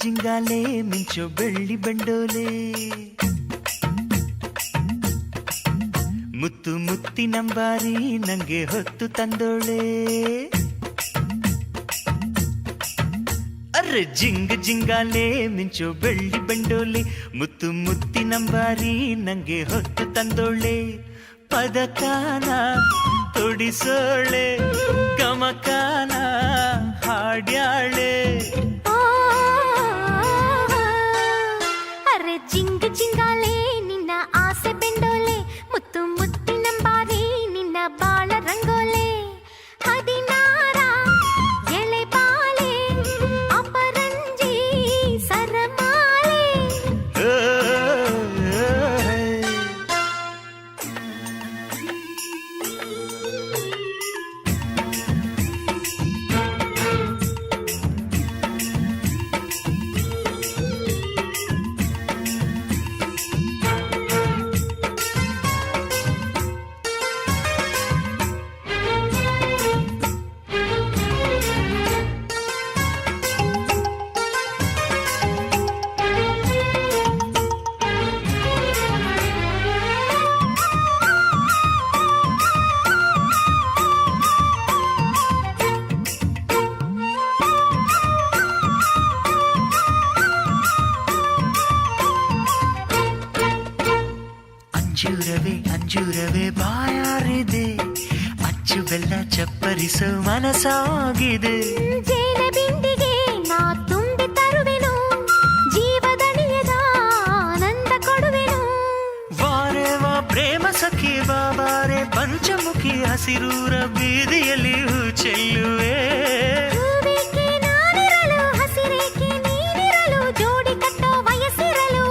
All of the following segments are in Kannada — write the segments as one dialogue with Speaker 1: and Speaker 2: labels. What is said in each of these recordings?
Speaker 1: ಜಿಂಗಾಲೆ ಮಿಂಚೋ ಬೆಳ್ಳಿ ಬಂಡೋಲೆ ಮುತ್ತು ಮುತ್ತಿನಂಬಾರಿ ನಂಗೆ ಹೊತ್ತು ತಂದೋಳೆ ಅರೆ ಜಿಂಗ ಜಿಂಗಾಲೆ ಮಿಂಚೋ ಬೆಳ್ಳಿ ಬಂಡೋಲೆ ಮುತ್ತು ಮುತ್ತಿನಂಬಾರಿ ನಂಗೆ ಹೊತ್ತು ತಂದೋಳೆ ಪದಕಾನ ತೊಡಿಸೋಳೆ ಗಮಕಾನ ಹಾಡ್ಯಾಳೆ
Speaker 2: ಅರೆ ಜಿಂಗ ಜಿಂಗಾಲೆ ನಿನ್ನ ಆಸೆ ಬೆಂಡೋಲೆ ಮುತ್ತು ಮುತ್ತಿನಂಬಾರಿ ನಿನ್ನ ಬಾಳ ರಂಗೋಲೆ ಹದಿನಾರ ಎಳೆ ಬಾಳೆ ಅಪರಂಜಿ ಸರಮಾಲೆ ಅಂಜೂರವೇ ಬಾಯಾರಿದೆ ಅಚ್ಚು ಬೆಲ್ಲ ಚಪ್ಪರಿಸೋ ಮನಸಾಗಿದೆ ಜೇನ ಬಿಂದಿಗೆ ನಾ ತುಂಬಿ ತರುವೆನು ಜೀವದಣಿಯದ ಆನಂದ ಕೊಡುವೆನು
Speaker 1: ವಾರೆ ವಾ ಪ್ರೇಮ ಸಖಿ ಬಾಬಾರೆ ಪಂಚಮುಖಿ ಹಸಿರೂರ ಬೀದಿಯಲ್ಲಿ ಚೆಲ್ಲುವೆ
Speaker 2: ಹೂವಿಗೆ ನಾನಿರಲು ಹಸಿರೇಕೆ ನೀನಿರಲು ಜೋಡಿ ಕಟ್ಟೋ ವಯಸ್ಸಿರಲು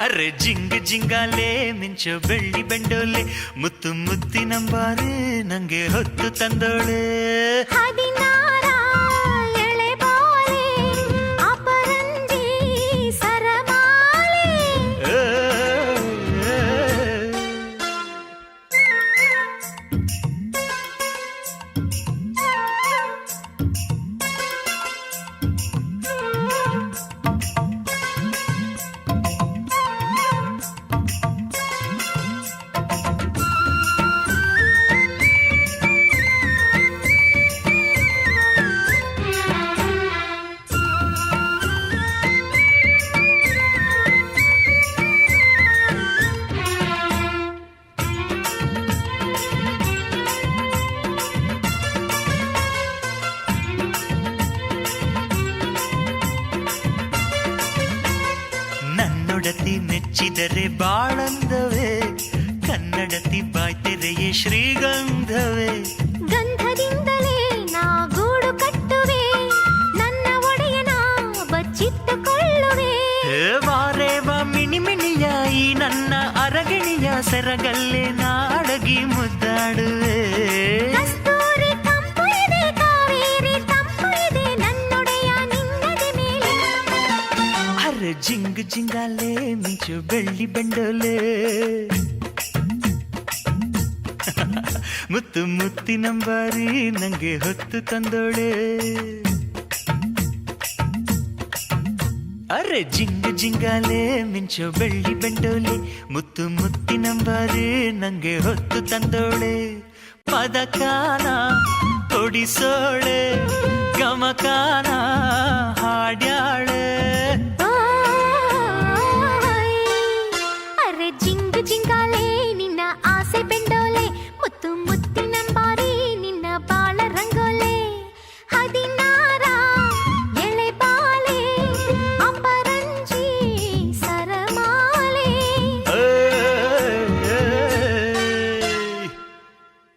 Speaker 1: ಅರೆ ಜಿಂಗ ಜಿಂಗಾಲೆ ಮಿಂಚೋ ಬೆಳ್ಳಿ ಬಂಡೋಲೆ ಮುತ್ತು ಮುತ್ತಿನಂಬಾರೆ ನಂಗೆ ಹೊತ್ತು ತಂದೋಳೆ
Speaker 2: ಹದಿನಾರ ಎಳೆ ಬಾಳೆ ಅಪರಂಜಿ ಸರಮಾಲೆ
Speaker 1: ನನ್ನೊಡತಿ ಮೆಚ್ಚಿದರೆ ಬಾಳಂದವೇ ಕನ್ನಡತಿ ಬಾಯ್ತೆರೆಯೇ ಶ್ರೀಗಂಧವೇ
Speaker 2: ಗಂಧದಿಂದಲೇ ನಾ ಗೂಡು ಕಟ್ಟುವೆ ನನ್ನ ಒಡೆಯನ ಬಚ್ಚಿಟ್ಟುಕೊಳ್ಳುವೆ
Speaker 1: ವಾರೆ ವಾ ಮಿಣಿ ಮಿಣಿಯ ಈ ನನ್ನ ಅರಗಿಣಿಯ ಸೆರಗಲ್ಲೇ ನಾಡಗಿ ಮುದ್ದಾಡುವೆ
Speaker 2: ಕಸ್ತೂರಿ ಕಂಪು ಇದೆ ಕಾವೇರಿ ತಂಪು ಇದೆ ನನ್ನೊಡೆಯ ನಿನ್ನದೆ ಮೇಲೆ
Speaker 1: ಅರೆ ಜಿಂಗ ಜಿಂಗಾಲೆ ಮಿಂಚು ಬೆಳ್ಳಿ ಬಂಡೋಲೆ ಮುತ್ತು ಮುತ್ತಿನಂಬಾರಿ ನಂಗೆ ಹೊತ್ತು ತಂದೋಳೆ ಅರೆ ಜಿಂಗ ಜಿಂಗಾಲೆ ಮಿಂಚೋ ಬೆಳ್ಳಿ ಬಂಡೋಲೆ ಮುತ್ತು ಮುತ್ತಿನಂಬಾರಿ ನಂಗೆ ಹೊತ್ತು ತಂದೋಳೆ ಪದಕಾನ ತೊಡಿಸೋಳೆ ಗಮಕಾನ ಹಾಡ್ಯಾಳೆ